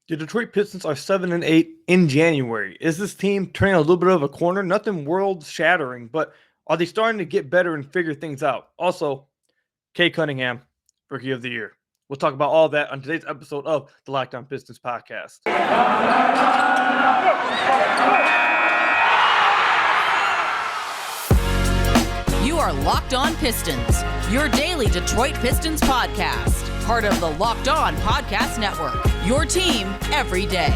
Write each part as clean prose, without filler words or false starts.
The Detroit Pistons are 7-8 in January. Is this team turning a little bit of a corner? Nothing world shattering, but are they starting to get better and figure things out? Also, Cade Cunningham, Rookie of the Year. We'll talk about all that on today's episode of the Locked On Pistons podcast. You are Locked On Pistons, your daily Detroit Pistons podcast. Part of the Locked On Podcast Network, your team every day.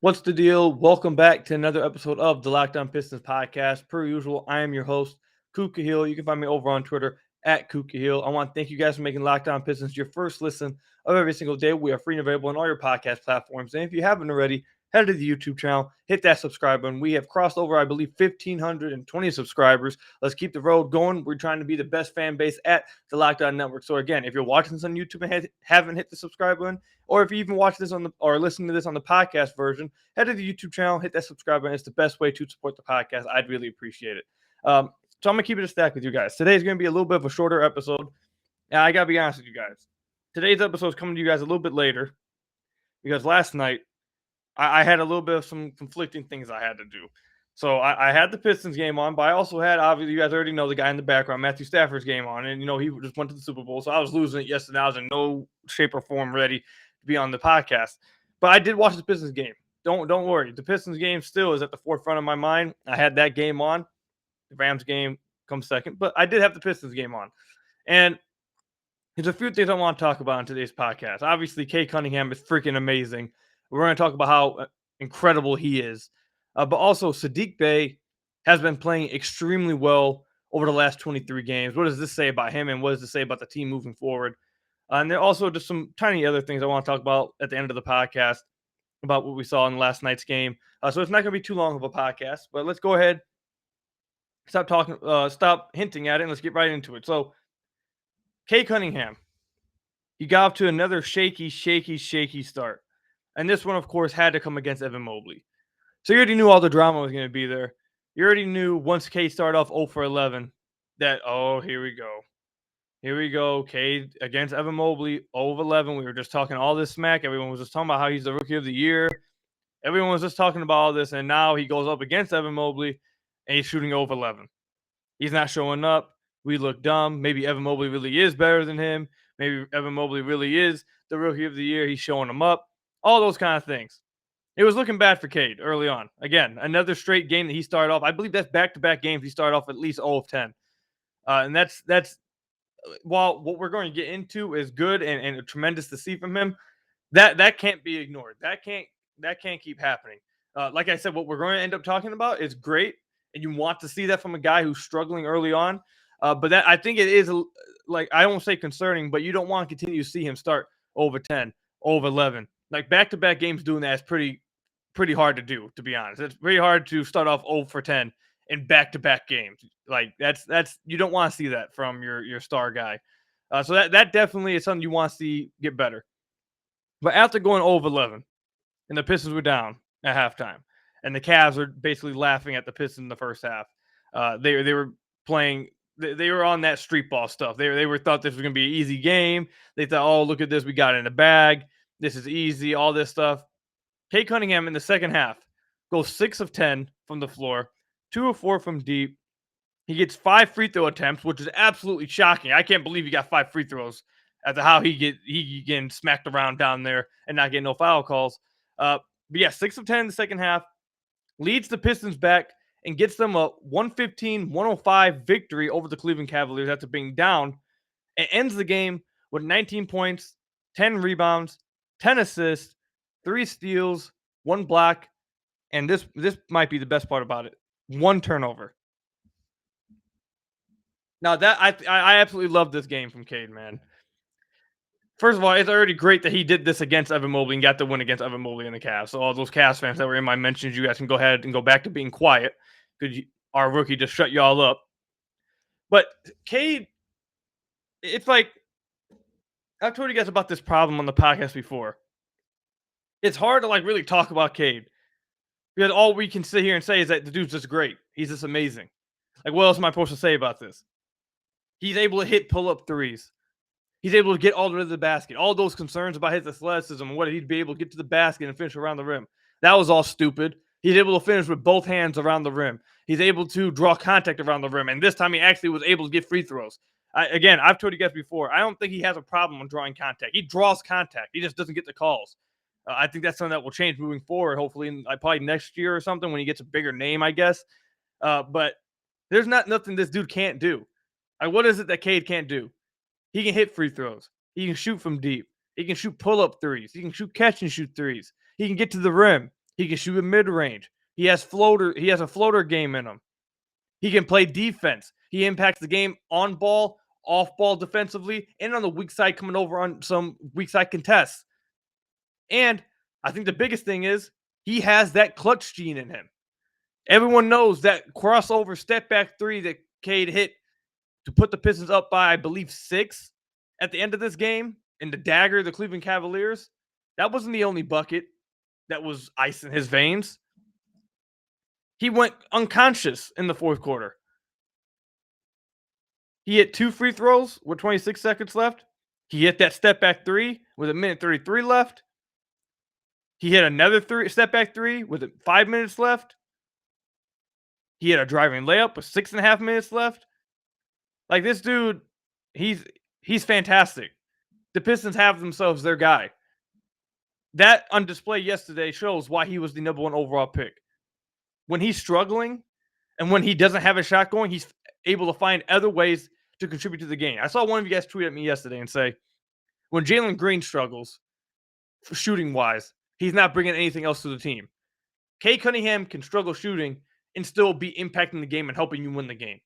What's the deal? Welcome back to another episode of the Locked On Pistons podcast. Per usual, I am your host, Koop Cahill. You can find me over on Twitter at Koop Cahill. I want to thank you guys for making Locked On Pistons your first listen of every single day. We are free and available on all your podcast platforms. And if you haven't already, head to the YouTube channel, hit that subscribe button. We have crossed over, I believe, 1,520 subscribers. Let's keep the road going. We're trying to be the best fan base at the Locked On Network. So again, if you're watching this on YouTube and haven't hit the subscribe button, or if you even watch this or listening to this on the podcast version, head to the YouTube channel, hit that subscribe button. It's the best way to support the podcast. I'd really appreciate it. So I'm going to keep it a stack with you guys. Today's going to be a little bit of a shorter episode. And I got to be honest with you guys. Today's episode is coming to you guys a little bit later because last night I had a little bit of some conflicting things I had to do. So I had the Pistons game on, but I also had, obviously, you guys already know the guy in the background, Matthew Stafford's game on. And, he just went to the Super Bowl. So I was losing it yesterday. I was in no shape or form ready to be on the podcast. But I did watch the Pistons game. Don't worry. The Pistons game still is at the forefront of my mind. I had that game on. The Rams game comes second. But I did have the Pistons game on. And there's a few things I want to talk about in today's podcast. Obviously, Cade Cunningham is freaking amazing. We're going to talk about how incredible he is. But also, Sadiq Bey has been playing extremely well over the last 23 games. What does this say about him, and what does this say about the team moving forward? And there are also just some tiny other things I want to talk about at the end of the podcast about what we saw in last night's game. So it's not going to be too long of a podcast, but let's go ahead, stop hinting at it, and let's get right into it. So, Cade Cunningham, he got off to another shaky start. And this one, of course, had to come against Evan Mobley. So you already knew all the drama was going to be there. You already knew once Cade started off 0 for 11 that, here we go. Here we go. Cade against Evan Mobley, 0 of 11. We were just talking all this smack. Everyone was just talking about how he's the Rookie of the Year. Everyone was just talking about all this. And now he goes up against Evan Mobley, and he's shooting 0 of 11. He's not showing up. We look dumb. Maybe Evan Mobley really is better than him. Maybe Evan Mobley really is the Rookie of the Year. He's showing him up. All those kind of things. It was looking bad for Cade early on. Again, another straight game that he started off. I believe that's back-to-back games he started off at least 0 of 10. And that's while what we're going to get into is good and tremendous to see from him, that can't be ignored. That can't keep happening. Like I said, what we're going to end up talking about is great, and you want to see that from a guy who's struggling early on. But that, I think it is, I won't say concerning, but you don't want to continue to see him start 0 of 10, 0 of 11. Like back-to-back games doing that is pretty hard to do, to be honest. It's pretty hard to start off 0 for 10 in back-to-back games. Like that's you don't want to see that from your star guy. So that definitely is something you want to see get better. But after going 0 of 11, and the Pistons were down at halftime, and the Cavs were basically laughing at the Pistons in the first half. They were playing. They were on that street ball stuff. They were thought this was going to be an easy game. They thought, oh, look at this, we got it in the bag. This is easy, all this stuff. Cade Cunningham in the second half goes 6 of 10 from the floor, 2 of 4 from deep. He gets 5 free throw attempts, which is absolutely shocking. I can't believe he got 5 free throws after how he getting smacked around down there and not getting no foul calls. But yeah, 6 of 10 in the second half, leads the Pistons back and gets them a 115-105 victory over the Cleveland Cavaliers after being down, and ends the game with 19 points, 10 rebounds, 10 assists, 3 steals, 1 block, and this might be the best part about it, 1 turnover. Now that I absolutely love this game from Cade, man. First of all, it's already great that he did this against Evan Mobley and got the win against Evan Mobley and the Cavs. So all those Cavs fans that were in my mentions, you guys can go ahead and go back to being quiet because our rookie just shut y'all up. But Cade, it's like, I've told you guys about this problem on the podcast before. It's hard to really talk about Cade because all we can sit here and say is that the dude's just great. He's just amazing. Like, what else am I supposed to say about this? He's able to hit pull-up threes. He's able to get all the way to the basket. All those concerns about his athleticism and whether he'd be able to get to the basket and finish around the rim, that was all stupid. He's able to finish with both hands around the rim. He's able to draw contact around the rim. And this time he actually was able to get free throws. I've told you guys before, I don't think he has a problem with drawing contact. He draws contact. He just doesn't get the calls. I think that's something that will change moving forward, hopefully, probably next year or something when he gets a bigger name, I guess. But there's nothing this dude can't do. What is it that Cade can't do? He can hit free throws. He can shoot from deep. He can shoot pull-up threes. He can shoot catch and shoot threes. He can get to the rim. He can shoot in mid-range. He has a floater game in him. He can play defense. He impacts the game on ball, off ball defensively, and on the weak side coming over on some weak side contests. And I think the biggest thing is he has that clutch gene in him. Everyone knows that crossover step back three that Cade hit to put the Pistons up by, I believe, 6 at the end of this game in the dagger, the Cleveland Cavaliers. That wasn't the only bucket that was ice in his veins. He went unconscious in the fourth quarter. He hit 2 free throws with 26 seconds left. He hit that step back 3 with 1:33 left. He hit another step back 3 with 5 minutes left. He hit a driving layup with 6.5 minutes left. Like, this dude, he's fantastic. The Pistons have themselves their guy. That on display yesterday shows why he was the number 1 overall pick. When he's struggling and when he doesn't have a shot going, he's able to find other ways to contribute to the game. I saw one of you guys tweet at me yesterday and say, when Jalen Green struggles, shooting-wise, he's not bringing anything else to the team. Cade Cunningham can struggle shooting and still be impacting the game and helping you win the game.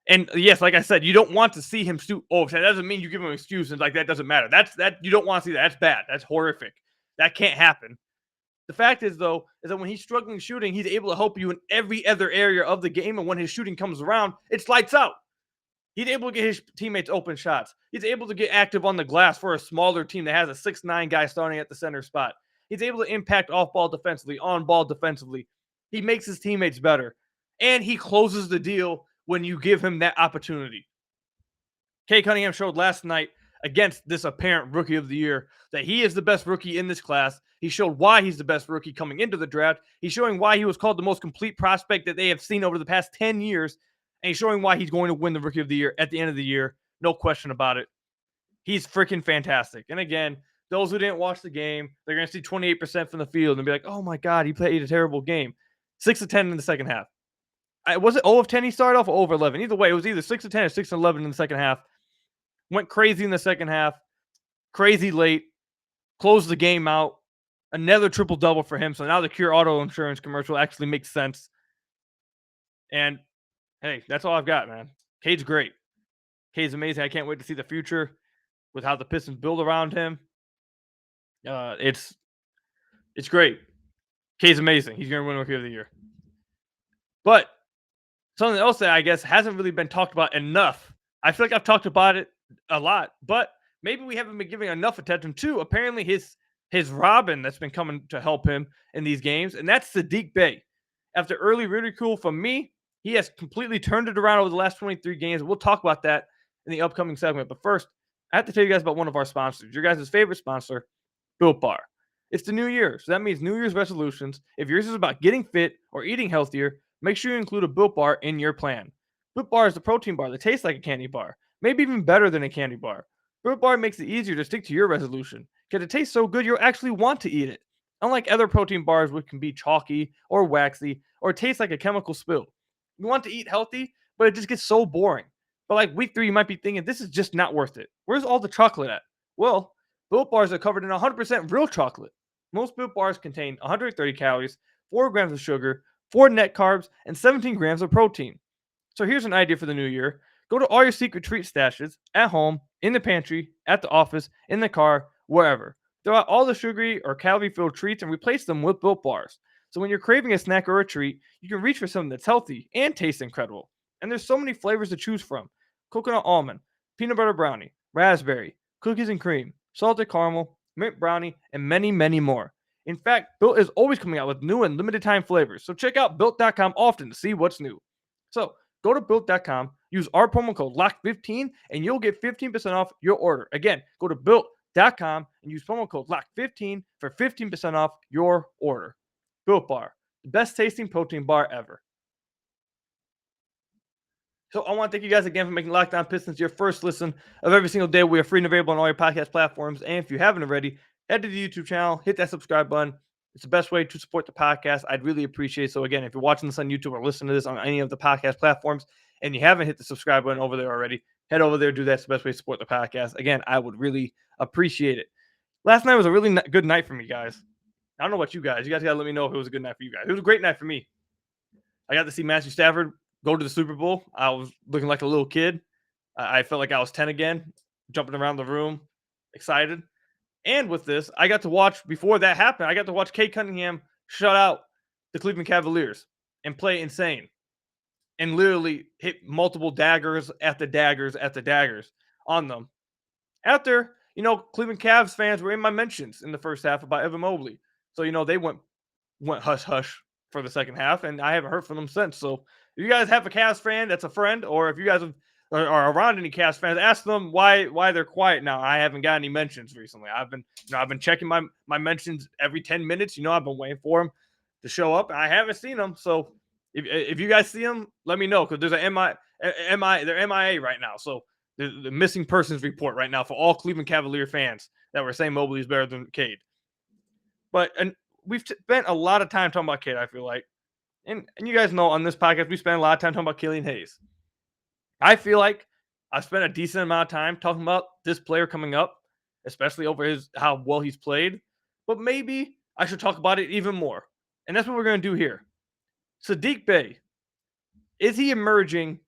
And yes, like I said, you don't want to see him shoot overtime. That doesn't mean you give him excuses like that doesn't matter. That you don't want to see that. That's bad. That's horrific. That can't happen. The fact is, though, is that when he's struggling shooting, he's able to help you in every other area of the game. And when his shooting comes around, it's lights out. He's able to get his teammates open shots. He's able to get active on the glass for a smaller team that has a 6'9" guy starting at the center spot. He's able to impact off-ball defensively, on-ball defensively. He makes his teammates better. And he closes the deal when you give him that opportunity. Cade Cunningham showed last night against this apparent rookie of the year that he is the best rookie in this class. He showed why he's the best rookie coming into the draft. He's showing why he was called the most complete prospect that they have seen over the past 10 years. And he's showing why he's going to win the rookie of the year at the end of the year. No question about it. He's freaking fantastic. And again, those who didn't watch the game, they're going to see 28% from the field and be like, oh my God, he played a terrible game. 6 of 10 in the second half. Was it 0 of 10 he started off or 0 of 11? Either way, it was either 6 of 10 or 6 of 11 in the second half. Went crazy in the second half. Crazy late. Closed the game out. Another triple-double for him. So now the Cure Auto Insurance commercial actually makes sense. And, hey, that's all I've got, man. Cade's great. Cade's amazing. I can't wait to see the future with how the Pistons build around him. It's great. Cade's amazing. He's going to win Rookie of the Year. But something else that I guess hasn't really been talked about enough. I feel like I've talked about it a lot, but maybe we haven't been giving enough attention to apparently his Robin that's been coming to help him in these games, and that's Sadiq Bey. After early ridicule from me, he has completely turned it around over the last 23 games. We'll talk about that in the upcoming segment. But first, I have to tell you guys about one of our sponsors, your guys' favorite sponsor, Built Bar. It's the new year, so that means New Year's resolutions. If yours is about getting fit or eating healthier, make sure you include a Built Bar in your plan. Built Bar is the protein bar that tastes like a candy bar, maybe even better than a candy bar. Built Bar makes it easier to stick to your resolution, because it tastes so good you'll actually want to eat it. Unlike other protein bars which can be chalky or waxy or taste like a chemical spill. You want to eat healthy, but it just gets so boring. But like week 3, you might be thinking, this is just not worth it. Where's all the chocolate at? Well, Built Bars are covered in 100% real chocolate. Most Built Bars contain 130 calories, 4 grams of sugar, 4 net carbs, and 17 grams of protein. So here's an idea for the new year. Go to all your secret treat stashes, at home, in the pantry, at the office, in the car, wherever. Throw out all the sugary or calorie-filled treats and replace them with Built Bars. So when you're craving a snack or a treat, you can reach for something that's healthy and tastes incredible. And there's so many flavors to choose from. Coconut almond, peanut butter brownie, raspberry, cookies and cream, salted caramel, mint brownie, and many, many more. In fact, Built is always coming out with new and limited time flavors. So check out Built.com often to see what's new. So go to Built.com, Use our promo code LOCK15 and you'll get 15% off your order. Again, go to built.com and use promo code LOCK15 for 15% off your order. Built Bar, the best tasting protein bar ever. So I want to thank you guys again for making Locked On Pistons your first listen of every single day. We are free and available on all your podcast platforms. And if you haven't already, head to the YouTube channel, hit that subscribe button. It's the best way to support the podcast. I'd really appreciate it. So again, if you're watching this on YouTube or listening to this on any of the podcast platforms and you haven't hit the subscribe button over there already, head over there, do that. It's the best way to support the podcast. Again, I would really appreciate it. Last night was a really good night for me, guys. I don't know about you guys. You guys got to let me know if it was a good night for you guys. It was a great night for me. I got to see Matthew Stafford go to the Super Bowl. I was looking like a little kid. I felt like I was 10 again, jumping around the room, excited. And with this, I got to watch, before that happened, I got to watch Cade Cunningham shut out the Cleveland Cavaliers and play insane and literally hit multiple daggers after daggers after daggers on them. After, Cleveland Cavs fans were in my mentions in the first half about Evan Mobley. So, they went hush-hush for the second half, and I haven't heard from them since. So if you guys have a Cavs fan that's a friend, or if you guys are around any Cavs fans, ask them why they're quiet now. I haven't got any mentions recently. I've been checking my mentions every 10 minutes. I've been waiting for them to show up. I haven't seen them. So if you guys see them, let me know, because there's they're MIA right now. So the missing persons report right now for all Cleveland Cavalier fans that were saying Mobley is better than Cade. And we've spent a lot of time talking about Cade, I feel like. And you guys know on this podcast, we spend a lot of time talking about Killian Hayes. I feel like I've spent a decent amount of time talking about this player coming up, especially over how well he's played. But maybe I should talk about it even more. And that's what we're going to do here. Sadiq Bey, is he emerging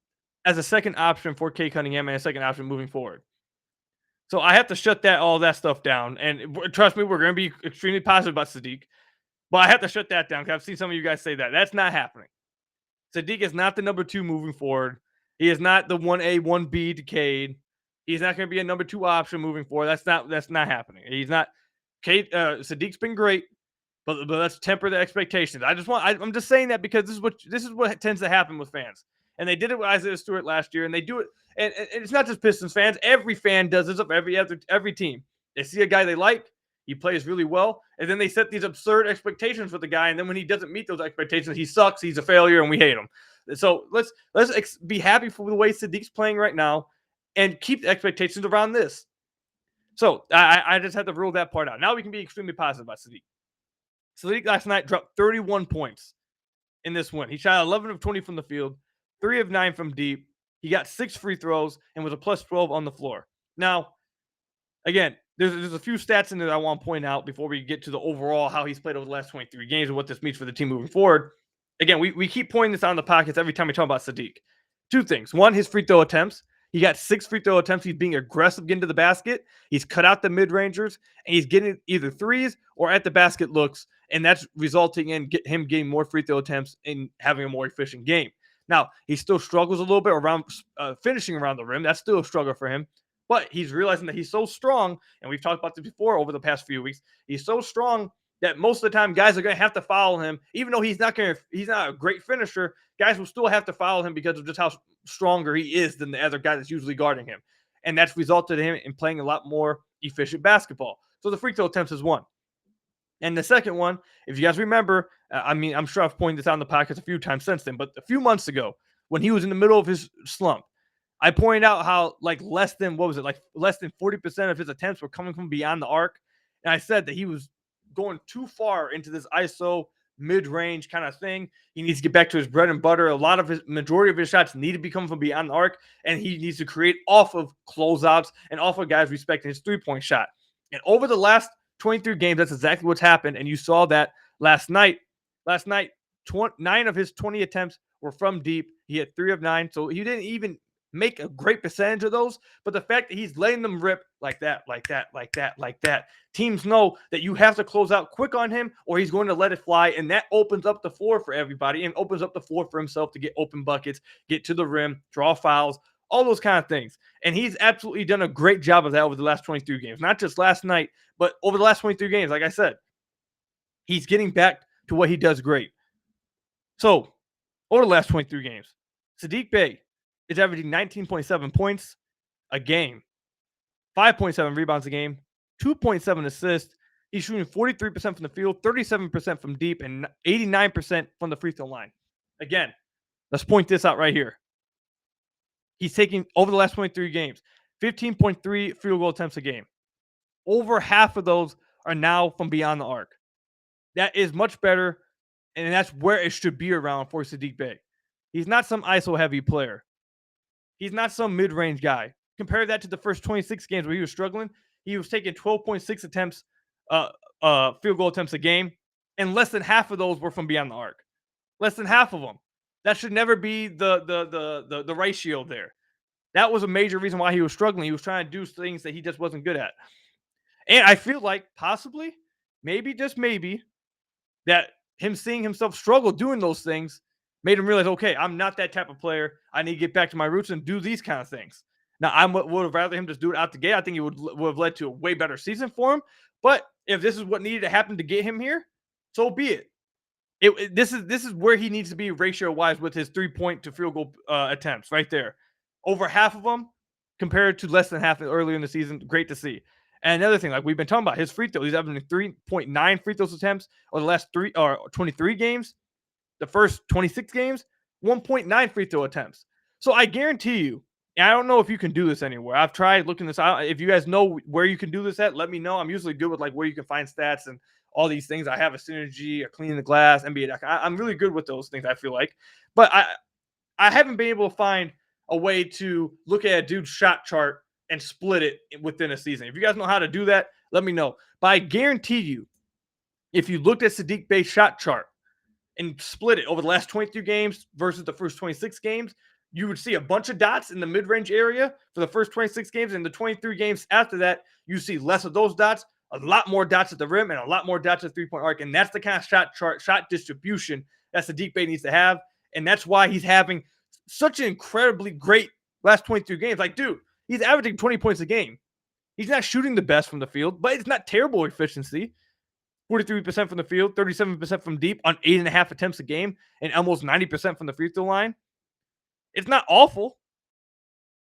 as a second option for Cade Cunningham and a second option moving forward? So I have to shut all that stuff down. And trust me, we're going to be extremely positive about Sadiq. But I have to shut that down because I've seen some of you guys say that. That's not happening. Sadiq is not the number 2 moving forward. He is not the 1A, 1B to Cade. He's not going to be a number 2 option moving forward. That's not happening. He's not. Sadiq's been great, but let's temper the expectations. I'm just saying that because this is what tends to happen with fans. And they did it with Isaiah Stewart last year, and they do it. And it's not just Pistons fans. Every fan does this of every team. They see a guy they like. He plays really well, and then they set these absurd expectations for the guy, and then when he doesn't meet those expectations, he sucks, he's a failure, and we hate him. So let's be happy for the way Sadiq's playing right now and keep the expectations around this. So I just had to rule that part out. Now we can be extremely positive about Sadiq. Sadiq last night dropped 31 points in this win. He shot 11 of 20 from the field, 3 of 9 from deep. He got 6 free throws and was a plus 12 on the floor. Now, again, there's a few stats in there that I want to point out before we get to the overall how he's played over the last 23 games and what this means for the team moving forward. Again, we keep pointing this out in the pockets every time we talk about Saddiq. 2 things. 1, his free throw attempts. He got 6 free throw attempts. He's being aggressive getting to the basket. He's cut out the mid-rangers, and he's getting either threes or at the basket looks, and that's resulting in him getting more free throw attempts and having a more efficient game. Now, he still struggles a little bit around finishing around the rim. That's still a struggle for him. But he's realizing that he's so strong, and we've talked about this before over the past few weeks. He's so strong that most of the time guys are going to have to foul him, even though he's not a great finisher. Guys will still have to foul him because of just how stronger he is than the other guy that's usually guarding him, and that's resulted in him in playing a lot more efficient basketball. So the free throw attempts is 1. And the second one, if you guys remember, I'm sure I've pointed this out in the podcast a few times since then, but a few months ago when he was in the middle of his slump, I pointed out how less than 40% of his attempts were coming from beyond the arc. And I said that he was going too far into this ISO mid-range kind of thing. He needs to get back to his bread and butter. Majority of his shots need to be coming from beyond the arc, and he needs to create off of closeouts and off of guys respecting his 3-point shot. And over the last 23 games, that's exactly what's happened. And you saw that last night. 9 of his 20 attempts were from deep. He had 3 of 9. So he didn't even make a great percentage of those, but the fact that he's letting them rip like that, teams know that you have to close out quick on him or he's going to let it fly, and that opens up the floor for everybody and opens up the floor for himself to get open buckets, get to the rim, draw fouls, all those kind of things. And he's absolutely done a great job of that over the last 23 games, not just last night, but over the last 23 games. Like I said, he's getting back to what he does great. So over the last 23 games, Saddiq Bey, is averaging 19.7 points a game, 5.7 rebounds a game, 2.7 assists. He's shooting 43% from the field, 37% from deep, and 89% from the free throw line. Again, let's point this out right here. He's taking, over the last 23 games, 15.3 field goal attempts a game. Over half of those are now from beyond the arc. That is much better, and that's where it should be around for Sadiq Bey. He's not some ISO-heavy player. He's not some mid-range guy. Compare that to the first 26 games where he was struggling. He was taking 12.6 attempts, field goal attempts a game, and less than half of those were from beyond the arc. Less than half of them. That should never be the ratio there. That was a major reason why he was struggling. He was trying to do things that he just wasn't good at. And I feel like possibly, maybe, just maybe, that him seeing himself struggle doing those things made him realize, okay, I'm not that type of player. I need to get back to my roots and do these kind of things. Now, I would have rather him just do it out the gate. I think it would have led to a way better season for him. But if this is what needed to happen to get him here, so be it. This is where he needs to be ratio-wise with his 3-point to field goal attempts right there. Over half of them compared to less than half earlier in the season. Great to see. And another thing, like we've been talking about, his free throws. He's averaging 3.9 free throws attempts over the last 23 games. The first 26 games, 1.9 free throw attempts. So I guarantee you, and I don't know if you can do this anywhere. I've tried looking this out. If you guys know where you can do this at, let me know. I'm usually good with like where you can find stats and all these things. I have a Synergy, a Cleaning the Glass, NBA. I'm really good with those things, I feel like. But I haven't been able to find a way to look at a dude's shot chart and split it within a season. If you guys know how to do that, let me know. But I guarantee you, if you looked at Saddiq Bey's shot chart and split it over the last 23 games versus the first 26 games, you would see a bunch of dots in the mid-range area for the first 26 games. And the 23 games after that, you see less of those dots, a lot more dots at the rim, and a lot more dots at the three-point arc. And that's the kind of shot chart, shot distribution that Saddiq Bey needs to have. And that's why he's having such an incredibly great last 23 games. Like, dude, he's averaging 20 points a game. He's not shooting the best from the field, but it's not terrible efficiency. 43% from the field, 37% from deep on 8.5 attempts a game, and almost 90% from the free throw line. It's not awful.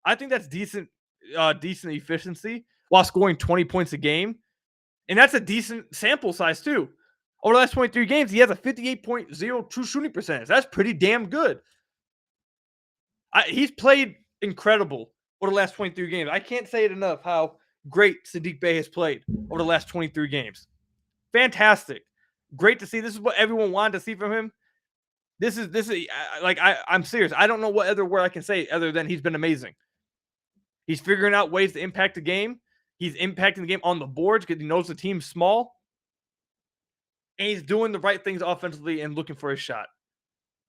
I think that's decent efficiency while scoring 20 points a game. And that's a decent sample size too. Over the last 23 games, he has a 58.0 true shooting percentage. That's pretty damn good. He's played incredible over the last 23 games. I can't say it enough how great Saddiq Bey has played over the last 23 games. Fantastic. Great to see. This is what everyone wanted to see from him. This is like, I'm serious. I don't know what other word I can say other than he's been amazing. He's figuring out ways to impact the game. He's impacting the game on the boards because he knows the team's small. And he's doing the right things offensively and looking for his shot.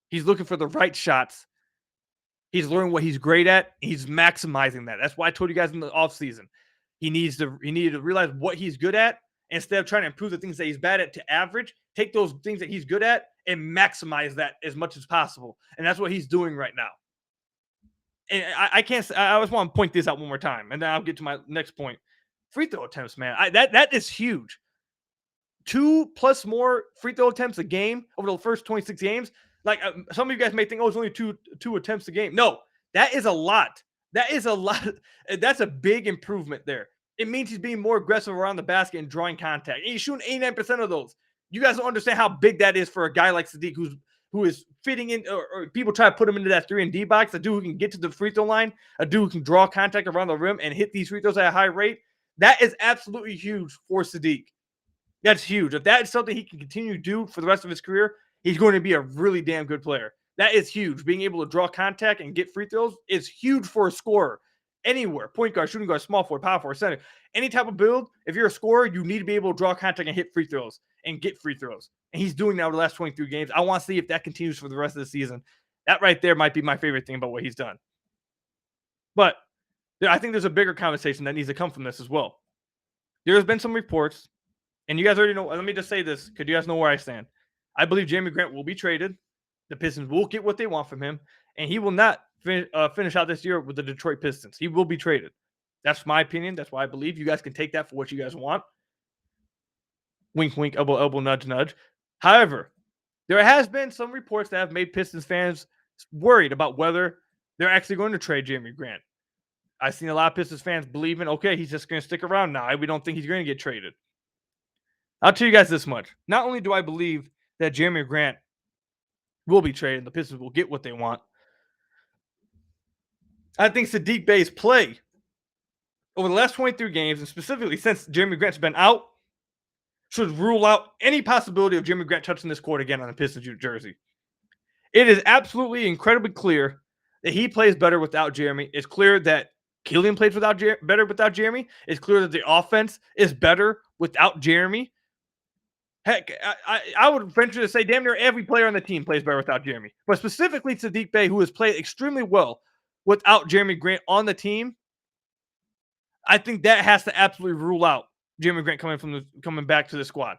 He's looking for the right shots. He's learning what he's great at. He's maximizing that. That's why I told you guys in the offseason. He needed to realize what he's good at. Instead of trying to improve the things that he's bad at to average, take those things that he's good at and maximize that as much as possible. And that's what he's doing right now. And I can't. I just want to point this out one more time, and then I'll get to my next point. Free throw attempts, man. That is huge. 2+ more free throw attempts a game over the first 26 games. Like some of you guys may think, oh, it's only two attempts a game. No, that is a lot. That is a lot. That's a big improvement there. It means he's being more aggressive around the basket and drawing contact. And he's shooting 89% of those. You guys don't understand how big that is for a guy like Sadiq, who is fitting in, or people try to put him into that 3-and-D box. A dude who can get to the free throw line, a dude who can draw contact around the rim and hit these free throws at a high rate. That is absolutely huge for Sadiq. That's huge. If that is something he can continue to do for the rest of his career, he's going to be a really damn good player. That is huge. Being able to draw contact and get free throws is huge for a scorer. Anywhere, point guard, shooting guard, small forward, power forward, center, any type of build. If you're a scorer, you need to be able to draw contact and hit free throws and get free throws. And he's doing that over the last 23 games. I want to see if that continues for the rest of the season. That right there might be my favorite thing about what he's done. But I think there's a bigger conversation that needs to come from this as well. There's been some reports, and you guys already know. Let me just say this, because you guys know where I stand. I believe Jerami Grant will be traded. The Pistons will get what they want from him, and he will not finish out this year with the Detroit Pistons. He will be traded. That's my opinion. That's why I believe. You guys can take that for what you guys want. Wink, wink, elbow, elbow, nudge, nudge. However, there has been some reports that have made Pistons fans worried about whether they're actually going to trade Jerami Grant. I've seen a lot of Pistons fans believing, okay, he's just going to stick around now. We don't think he's going to get traded. I'll tell you guys this much. Not only do I believe that Jerami Grant will be traded, the Pistons will get what they want, I think Sadiq Bey's play over the last 23 games, and specifically since Jerami Grant's been out, should rule out any possibility of Jerami Grant touching this court again on a Pistons jersey. It is absolutely incredibly clear that he plays better without Jerami. It's clear that Killian plays better without Jerami. It's clear that the offense is better without Jerami. Heck, I would venture to say damn near every player on the team plays better without Jerami. But specifically Saddiq Bey, who has played extremely well without Jerami Grant on the team, I think that has to absolutely rule out Jerami Grant coming back to the squad.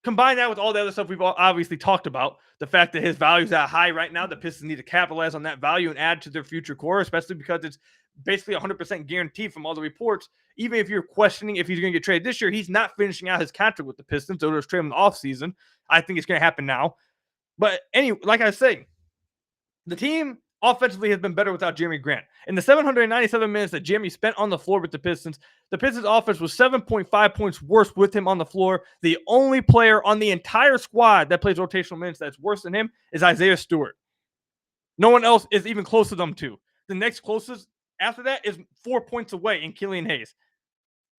Combine that with all the other stuff we've obviously talked about, the fact that his value is that high right now, the Pistons need to capitalize on that value and add to their future core, especially because it's basically 100% guaranteed from all the reports. Even if you're questioning if he's going to get traded this year, he's not finishing out his contract with the Pistons. So there's trade him in the offseason. I think it's going to happen now. But anyway, like I say, the team offensively has been better without Jerami Grant. In the 797 minutes that Jerami spent on the floor with the Pistons offense was 7.5 points worse with him on the floor. The only player on the entire squad that plays rotational minutes that's worse than him is Isaiah Stewart. No one else is even close to them two. The next closest after that is 4 points away in Killian Hayes.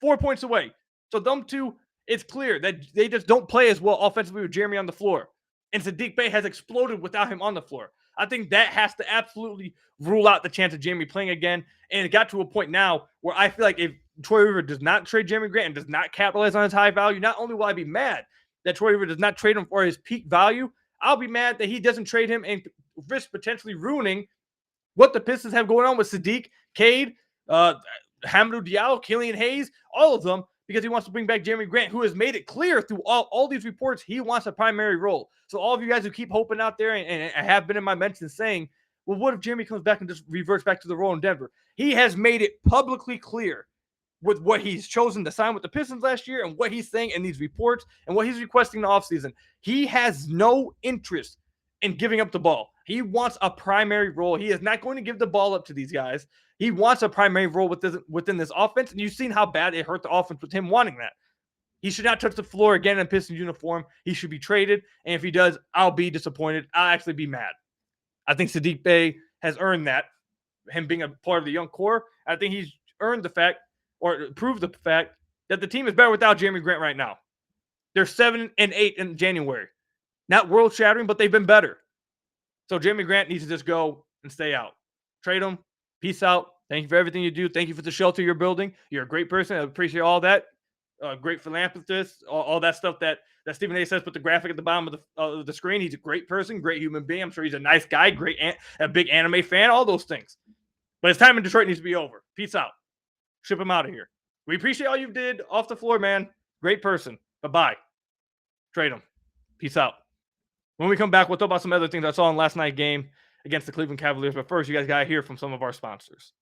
4 points away. So them two, it's clear that they just don't play as well offensively with Jerami on the floor. And Saddiq Bey has exploded without him on the floor. I think that has to absolutely rule out the chance of Jerami playing again. And it got to a point now where I feel like if Troy Weaver does not trade Jerami Grant and does not capitalize on his high value, not only will I be mad that Troy Weaver does not trade him for his peak value, I'll be mad that he doesn't trade him and risk potentially ruining what the Pistons have going on with Saddiq, Cade, Hamidou Diallo, Killian Hayes, all of them, because he wants to bring back Jerami Grant, who has made it clear through all these reports he wants a primary role. So all of you guys who keep hoping out there and have been in my mentions saying, well, what if Jerami comes back and just reverts back to the role in Denver? He has made it publicly clear with what he's chosen to sign with the Pistons last year and what he's saying in these reports and what he's requesting in the offseason. He has no interest in giving up the ball. He wants a primary role. He is not going to give the ball up to these guys. He wants a primary role within this offense, and you've seen how bad it hurt the offense with him wanting that. He should not touch the floor again in Pistons uniform. He should be traded, and if he does, I'll be disappointed. I'll actually be mad. I think Saddiq Bey has earned that, him being a part of the young core. I think he's earned the fact, or proved the fact, that the team is better without Jerami Grant right now. They're 7-8 in January. Not world-shattering, but they've been better. So Jerami Grant needs to just go and stay out. Trade him. Peace out. Thank you for everything you do. Thank you for the shelter you're building. You're a great person. I appreciate all that. Great philanthropist. All that stuff that Stephen A. says. Put the graphic at the bottom of the screen. He's a great person, great human being. I'm sure he's a nice guy, a big anime fan, all those things. But his time in Detroit needs to be over. Peace out. Ship him out of here. We appreciate all you did off the floor, man. Great person. Bye-bye. Trade him. Peace out. When we come back, we'll talk about some other things I saw in last night's game against the Cleveland Cavaliers. But first, you guys got to hear from some of our sponsors.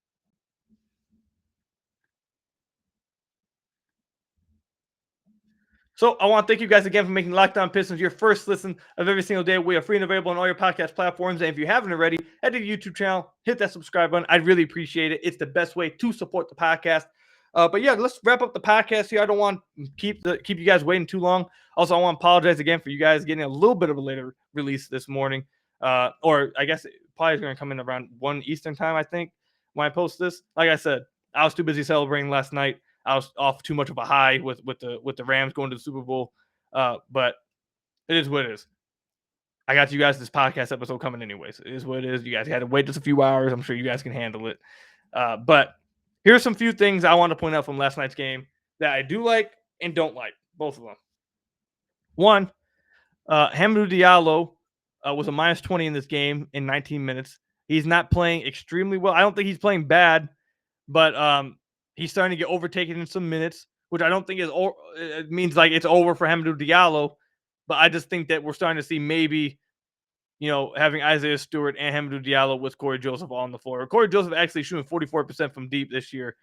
So I want to thank you guys again for making Locked On Pistons your first listen of every single day. We are free and available on all your podcast platforms. And if you haven't already, head to the YouTube channel, hit that subscribe button. I'd really appreciate it. It's the best way to support the podcast. But yeah, let's wrap up the podcast here. I don't want to keep you guys waiting too long. Also, I want to apologize again for you guys getting a little bit of a later release this morning. Or I guess it probably is going to come in around 1 Eastern time, I think, when I post this. Like I said, I was too busy celebrating last night. I was off too much of a high with the Rams going to the Super Bowl. But it is what it is. I got you guys this podcast episode coming anyways. It is what it is. You guys had to wait just a few hours. I'm sure you guys can handle it. But here's some few things I want to point out from last night's game that I do like and don't like, both of them. One, Hamidou Diallo was a minus 20 in this game in 19 minutes. He's not playing extremely well. I don't think he's playing bad, but he's starting to get overtaken in some minutes, which I don't think it means like it's over for Hamidou Diallo. But I just think that we're starting to see maybe, having Isaiah Stewart and Hamidou Diallo with Corey Joseph on the floor. Corey Joseph actually shooting 44% from deep this year,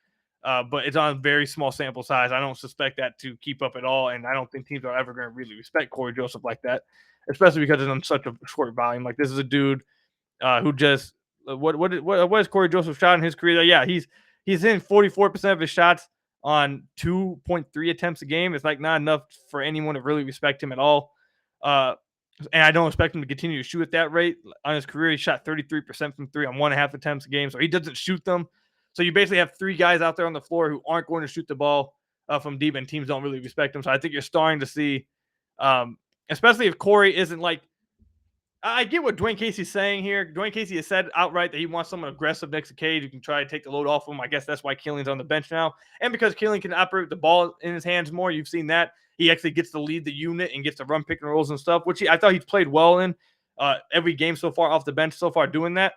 but it's on a very small sample size. I don't suspect that to keep up at all, and I don't think teams are ever going to really respect Corey Joseph like that, especially because it's on such a short volume. Like, this is a dude who just what is Corey Joseph shot in his career? Yeah, he's hitting 44% of his shots on 2.3 attempts a game. It's like not enough for anyone to really respect him at all. And I don't expect him to continue to shoot at that rate. On his career, he shot 33% from three on 1.5 attempts a game, so he doesn't shoot them. So you basically have three guys out there on the floor who aren't going to shoot the ball from deep, and teams don't really respect him. So I think you're starting to see, especially if Corey isn't like, I get what Dwayne Casey's saying here. Dwayne Casey has said outright that he wants someone aggressive next to Cade who can try to take the load off him. I guess that's why Killian's on the bench now. And because Killian can operate the ball in his hands more, you've seen that. He actually gets to lead the unit and gets to run pick and rolls and stuff, which I thought he's played well in every game so far off the bench so far doing that.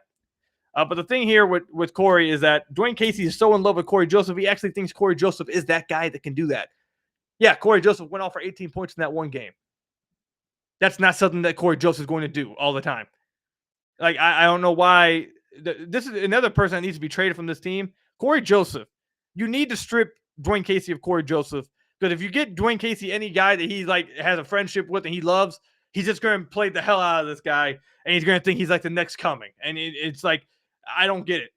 But the thing here with Corey is that Dwayne Casey is so in love with Corey Joseph, he actually thinks Corey Joseph is that guy that can do that. Yeah, Corey Joseph went off for 18 points in that one game. That's not something that Corey Joseph is going to do all the time. Like, I don't know why. This is another person that needs to be traded from this team. Corey Joseph. You need to strip Dwayne Casey of Corey Joseph. Because if you get Dwayne Casey any guy that he like has a friendship with and he loves, he's just going to play the hell out of this guy. And he's going to think he's like the next coming. And it's like, I don't get it.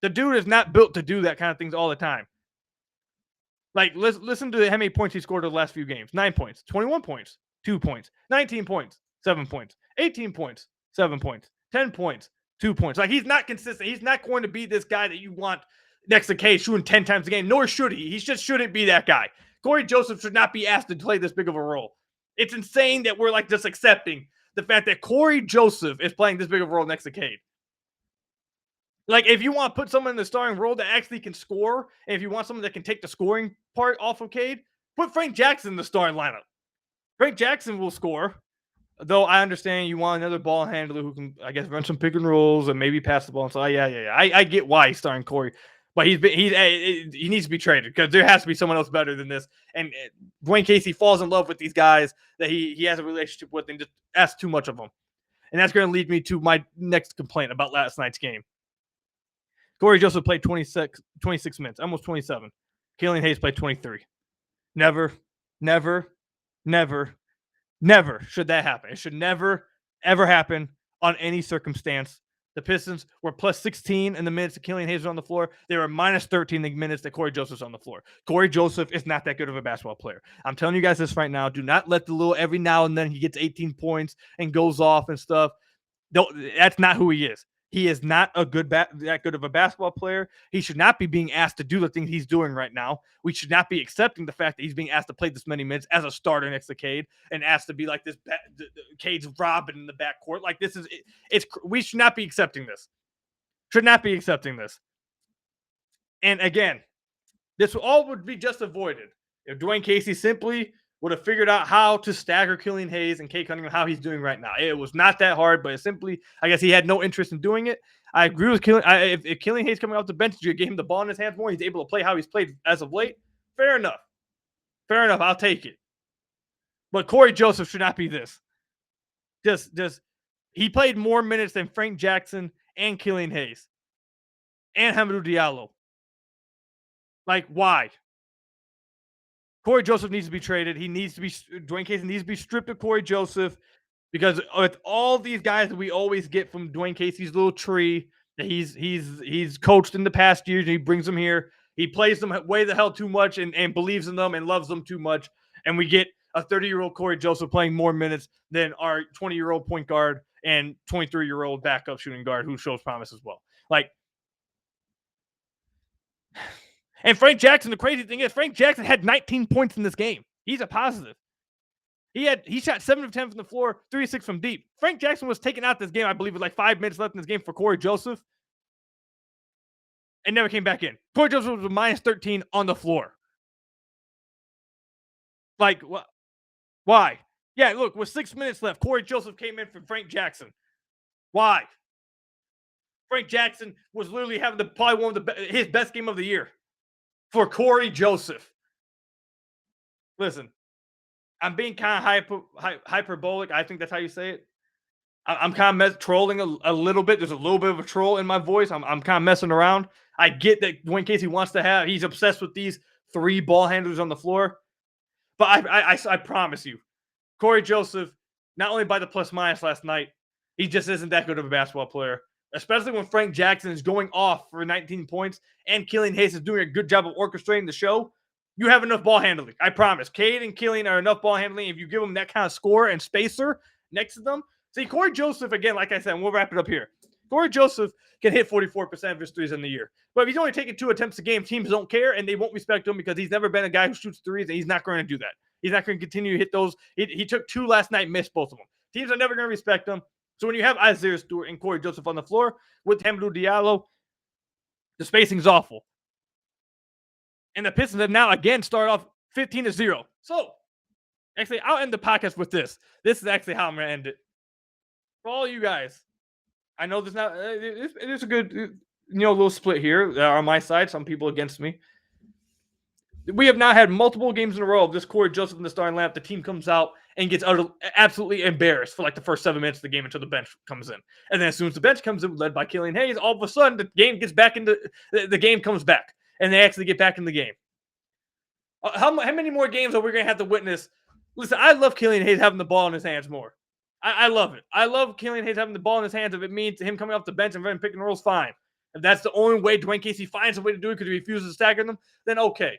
The dude is not built to do that kind of things all the time. Like, listen to how many points he scored in the last few games. 9 points, 21 points, 2 points, 19 points, 7 points, 18 points, 7 points, 10 points, 2 points. Like, he's not consistent. He's not going to be this guy that you want next to Cade shooting 10 times a game, nor should he. He just shouldn't be that guy. Corey Joseph should not be asked to play this big of a role. It's insane that we're like just accepting the fact that Corey Joseph is playing this big of a role next to Cade. Like, if you want to put someone in the starting role that actually can score, and if you want someone that can take the scoring part off of Cade, put Frank Jackson in the starting lineup. Frank Jackson will score, though I understand you want another ball handler who can, I guess, run some pick and rolls and maybe pass the ball. So, yeah. I get why he's starting Corey, but he needs to be traded because there has to be someone else better than this. And Dwayne Casey falls in love with these guys that he has a relationship with and just asks too much of them. And that's going to lead me to my next complaint about last night's game. Corey Joseph played 26 minutes, almost 27. Killian Hayes played 23. Never should that happen. It should never, ever happen on any circumstance. The Pistons were plus 16 in the minutes that Killian Hayes was on the floor. They were minus 13 in the minutes that Corey Joseph's on the floor. Corey Joseph is not that good of a basketball player. I'm telling you guys this right now. Do not let the little every now and then he gets 18 points and goes off and stuff. That's not who he is. He is not that good of a basketball player. He should not be being asked to do the things he's doing right now. We should not be accepting the fact that he's being asked to play this many minutes as a starter next to Cade and asked to be like this Cade's Robin in the backcourt. Like, this is we should not be accepting this. Should not be accepting this. And again, this all would be just avoided if Dwayne Casey simply would have figured out how to stagger Killian Hayes and Cade Cunningham, how he's doing right now. It was not that hard, but it simply, I guess he had no interest in doing it. I agree with Killian. If Killian Hayes coming off the bench, you gave him the ball in his hands more, he's able to play how he's played as of late. Fair enough. I'll take it. But Corey Joseph should not be this. He played more minutes than Frank Jackson and Killian Hayes and Hamidou Diallo. Like, why? Corey Joseph needs to be traded. Dwayne Casey needs to be stripped of Corey Joseph because with all these guys that we always get from Dwayne Casey's little tree that he's coached in the past years and he brings them here. He plays them way the hell too much and believes in them and loves them too much. And we get a 30-year-old Corey Joseph playing more minutes than our 20-year-old point guard and 23-year-old backup shooting guard who shows promise as well. Like, and Frank Jackson, the crazy thing is Frank Jackson had 19 points in this game. He's a positive. He shot 7 of 10 from the floor, 3 of 6 from deep. Frank Jackson was taken out this game, I believe, with like 5 minutes left in this game for Corey Joseph and never came back in. Corey Joseph was minus 13 on the floor. Like, why? Yeah, look, with 6 minutes left, Corey Joseph came in for Frank Jackson. Why? Frank Jackson was literally having probably one of his best game of the year. For Corey Joseph. Listen, I'm being kind of hyperbolic. I think that's how you say it. I'm kind of trolling a little bit. There's a little bit of a troll in my voice. I'm kind of messing around. I get that Dwayne Casey wants to he's obsessed with these 3 ball handlers on the floor. But I promise you, Corey Joseph, not only by the plus minus last night, he just isn't that good of a basketball player. especially when Frank Jackson is going off for 19 points and Killian Hayes is doing a good job of orchestrating the show, you have enough ball handling. I promise. Cade and Killian are enough ball handling. If you give them that kind of score and spacer next to them. See, Corey Joseph, again, like I said, and we'll wrap it up here. Corey Joseph can hit 44% of his threes in the year. But if he's only taking 2 attempts a game, teams don't care and they won't respect him because he's never been a guy who shoots threes and he's not going to do that. He's not going to continue to hit those. He took 2 last night, missed both of them. Teams are never going to respect him. So when you have Isaiah Stewart and Corey Joseph on the floor with Hamidou Diallo, the spacing's awful. And the Pistons have now again started off 15-0. So, actually, I'll end the podcast with this. This is actually how I'm going to end it. For all you guys, I know there's not. It is a good, little split here on my side. Some people against me. We have now had multiple games in a row of this Corey Joseph in the starting lineup. The team comes out and gets absolutely embarrassed for like the first 7 minutes of the game until the bench comes in. And then as soon as the bench comes in, led by Killian Hayes, all of a sudden the game gets back into the game comes back and they actually get back in the game. How many more games are we going to have to witness? Listen, I love Killian Hayes having the ball in his hands more. I love it. I love Killian Hayes having the ball in his hands. If it means him coming off the bench and running pick and rolls, fine. If that's the only way Dwayne Casey finds a way to do it because he refuses to stagger them, then okay.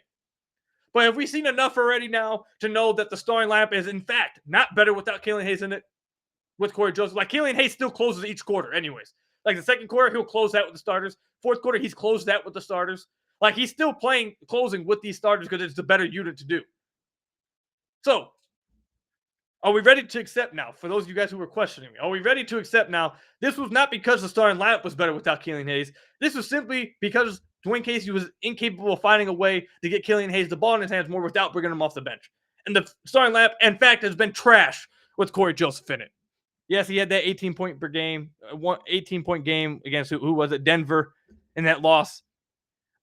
But have we seen enough already now to know that the starting lineup is, in fact, not better without Killian Hayes in it? With Corey Joseph. Like, Killian Hayes still closes each quarter anyways. Like, the second quarter, he'll close that with the starters. Fourth quarter, he's closed that with the starters. Like, he's still closing with these starters because it's the better unit to do. So, are we ready to accept now? For those of you guys who were questioning me, are we ready to accept now? This was not because the starting lineup was better without Killian Hayes. This was simply because Dwayne Casey was incapable of finding a way to get Killian Hayes the ball in his hands more without bringing him off the bench. And the starting lineup, in fact, has been trash with Corey Joseph in it. Yes, he had that 18-point per game, 18-point game against who was it? Denver in that loss.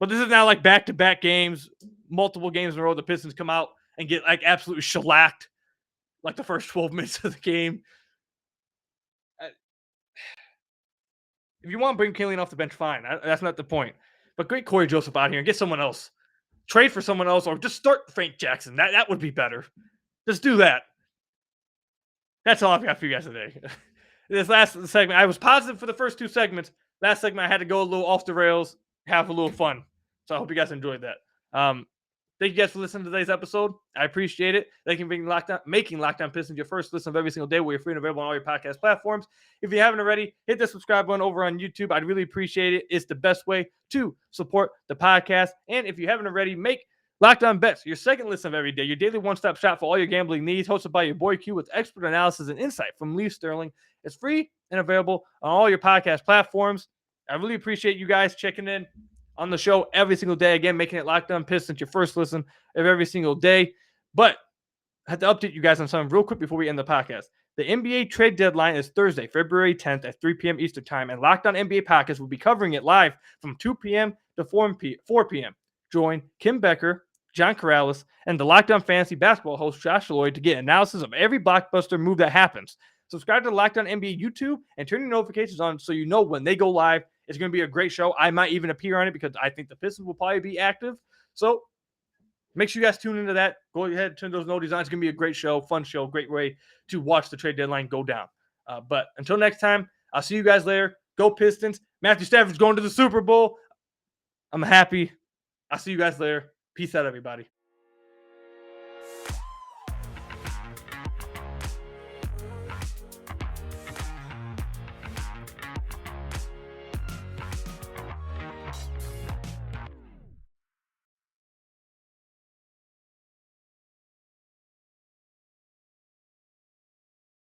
But this is now like back-to-back games, multiple games in a row. The Pistons come out and get like absolutely shellacked like the first 12 minutes of the game. If you want to bring Killian off the bench, fine. That's not the point. But get Corey Joseph out here and get someone else. Trade for someone else or just start Frank Jackson. That would be better. Just do that. That's all I've got for you guys today. This last segment, I was positive for the first 2 segments. Last segment, I had to go a little off the rails, have a little fun. So I hope you guys enjoyed that. Thank you guys for listening to today's episode. I appreciate it. Thank you for making Locked On Pistons your first listen of every single day. We're free and available on all your podcast platforms. If you haven't already, hit the subscribe button over on YouTube. I'd really appreciate it. It's the best way to support the podcast. And if you haven't already, make Locked On Bets your second listen of every day. Your daily one-stop shop for all your gambling needs. Hosted by your boy Q with expert analysis and insight from Lee Sterling. It's free and available on all your podcast platforms. I really appreciate you guys checking in on the show every single day. Again, making it Locked On Pistons your first listen of every single day. But I have to update you guys on something real quick before we end the podcast. The NBA trade deadline is Thursday, February 10th at 3 p.m. Eastern Time, and Locked On NBA Podcast will be covering it live from 2 p.m. to 4 p.m. Join Kim Becker, John Corrales, and the Locked On Fantasy Basketball host Josh Lloyd to get analysis of every blockbuster move that happens. Subscribe to the Locked On NBA YouTube and turn your notifications on so you know when they go live. It's going to be a great show. I might even appear on it because I think the Pistons will probably be active. So make sure you guys tune into that. Go ahead, turn those notifications on. It's going to be a great show, fun show, great way to watch the trade deadline go down. But until next time, I'll see you guys later. Go Pistons. Matthew Stafford's going to the Super Bowl. I'm happy. I'll see you guys later. Peace out, everybody.